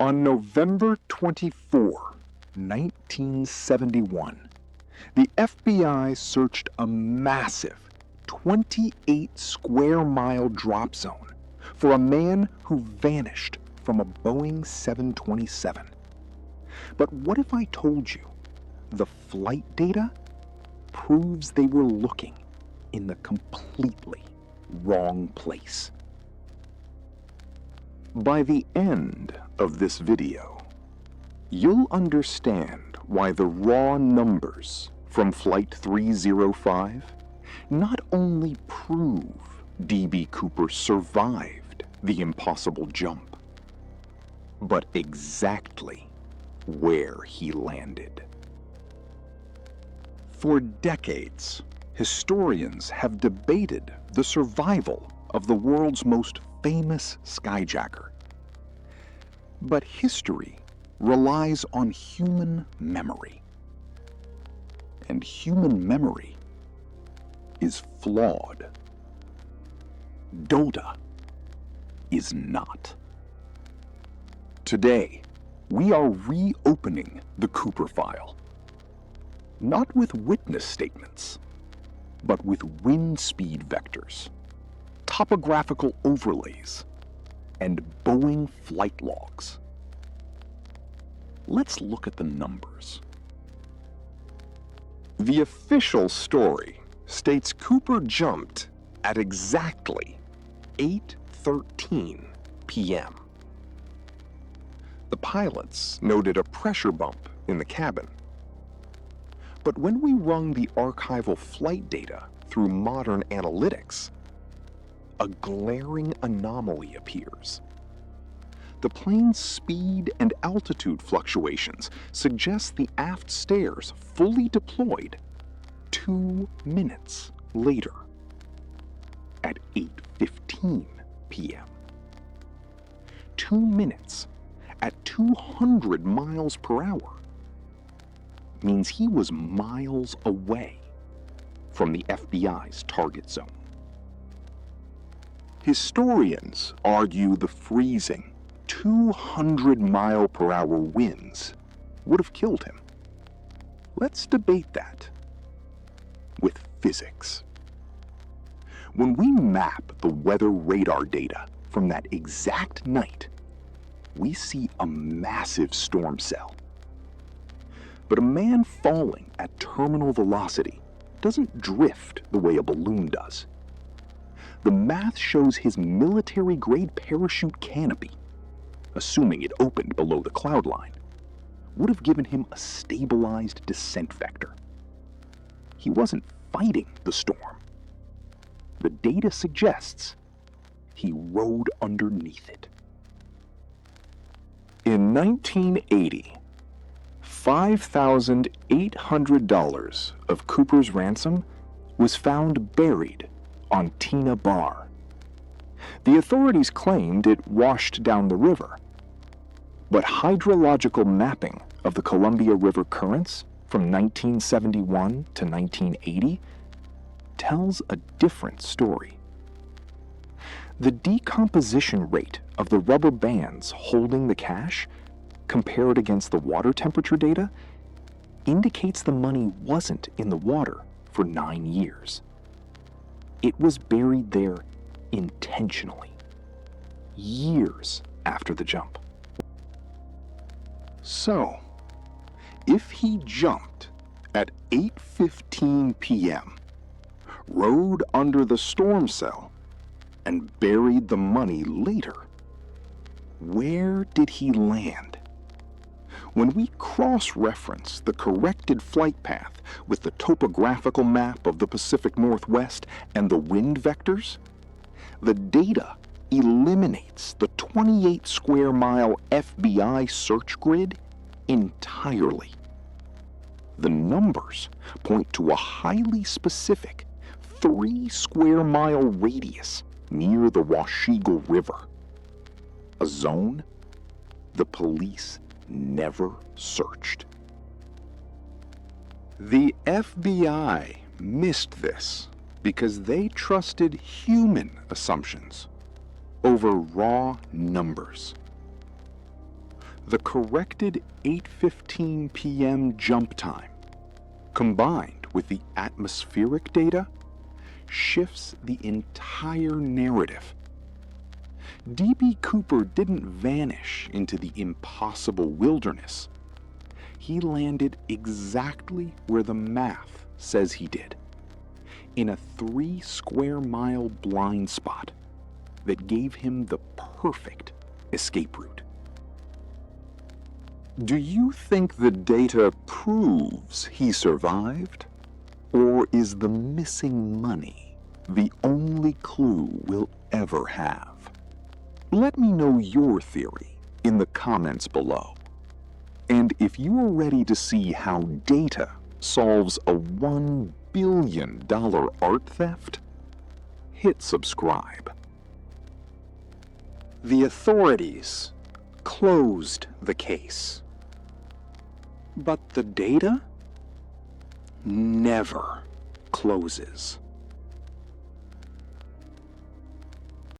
On November 24, 1971, the FBI searched a massive 28-square-mile drop zone for a man who vanished from a Boeing 727. But what if I told you the flight data proves they were looking in the completely wrong place? By the end of this video, you'll understand why the raw numbers from Flight 305 not only prove D.B. Cooper survived the impossible jump, but exactly where he landed. For decades, historians have debated the survival of the world's most famous skyjacker. But history relies on human memory. And human memory is flawed. Doda is not. Today, we are reopening the Cooper file. Not with witness statements, but with wind speed vectors, topographical overlays, and Boeing flight logs. Let's look at the numbers. The official story states Cooper jumped at exactly 8:13 p.m. The pilots noted a pressure bump in the cabin. But when we run the archival flight data through modern analytics, a glaring anomaly appears. The plane's speed and altitude fluctuations suggest the aft stairs fully deployed 2 minutes later, at 8:15 p.m. 2 minutes at 200 miles per hour means he was miles away from the FBI's target zone. Historians argue the freezing 200-mile-per-hour winds would have killed him. Let's debate that with physics. When we map the weather radar data from that exact night, we see a massive storm cell. But a man falling at terminal velocity doesn't drift the way a balloon does. The math shows his military-grade parachute canopy, assuming it opened below the cloud line, would have given him a stabilized descent vector. He wasn't fighting the storm. The data suggests he rode underneath it. In 1980, $5,800 of Cooper's ransom was found buried on Tina Bar. The authorities claimed it washed down the river, but hydrological mapping of the Columbia River currents from 1971 to 1980 tells a different story. The decomposition rate of the rubber bands holding the cash, compared against the water temperature data, indicates the money wasn't in the water for 9 years. It was buried there intentionally, years after the jump. So, if he jumped at 8:15 p.m., rode under the storm cell, and buried the money later, where did he land? When we cross-reference the corrected flight path with the topographical map of the Pacific Northwest and the wind vectors, the data eliminates the 28-square-mile FBI search grid entirely. The numbers point to a highly specific 3-square-mile radius near the Washougal River, a zone the police never searched. The FBI missed this because they trusted human assumptions over raw numbers. The corrected 8:15 p.m. jump time, combined with the atmospheric data, shifts the entire narrative. D.B. Cooper didn't vanish into the impossible wilderness. He landed exactly where the math says he did, in a 3-square-mile blind spot that gave him the perfect escape route. Do you think the data proves he survived? Or is the missing money the only clue we'll ever have? Let me know your theory in the comments below. And if you are ready to see how data solves a $1 billion art theft, hit subscribe. The authorities closed the case. But the data never closes.